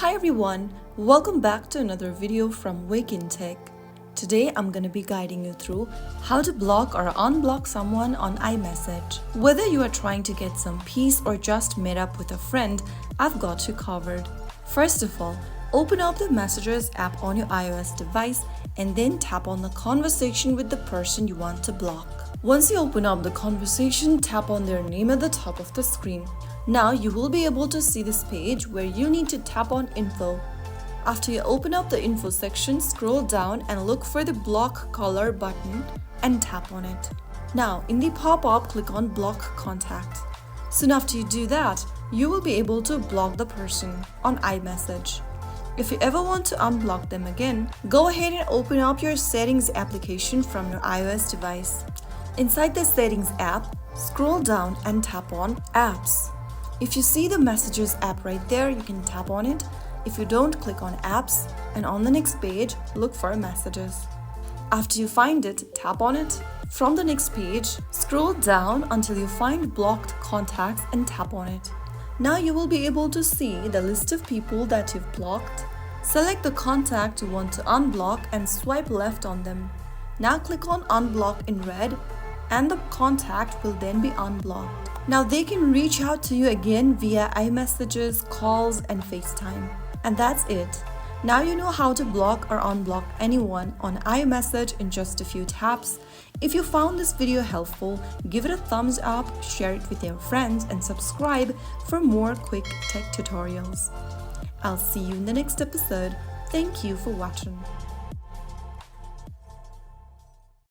Hi everyone, welcome back to another video from Wake&Tech. Today I'm going to be guiding you through how to block or unblock someone on iMessage. Whether you are trying to get some peace or just meet up with a friend, I've got you covered. First of all, open up the Messages app on your iOS device and then tap on the conversation with the person you want to block. Once you open up the conversation, tap on their name at the top of the screen. Now you will be able to see this page where you need to tap on Info. After you open up the Info section, scroll down and look for the Block Caller button and tap on it. Now in the pop-up, click on Block Contact. Soon after you do that, you will be able to block the person on iMessage. If you ever want to unblock them again, go ahead and open up your Settings application from your iOS device. Inside the Settings app, scroll down and tap on Apps. If you see the Messages app right there, you can tap on it. If you don't, click on Apps, and on the next page, look for Messages. After you find it, tap on it. From the next page, scroll down until you find Blocked Contacts and tap on it. Now you will be able to see the list of people that you've blocked. Select the contact you want to unblock and swipe left on them. Now click on Unblock in red, and the contact will then be unblocked. Now they can reach out to you again via iMessages, calls, and FaceTime. And that's it. Now you know how to block or unblock anyone on iMessage in just a few taps. If you found this video helpful, give it a thumbs up, share it with your friends, and subscribe for more quick tech tutorials. I'll see you in the next episode. Thank you for watching.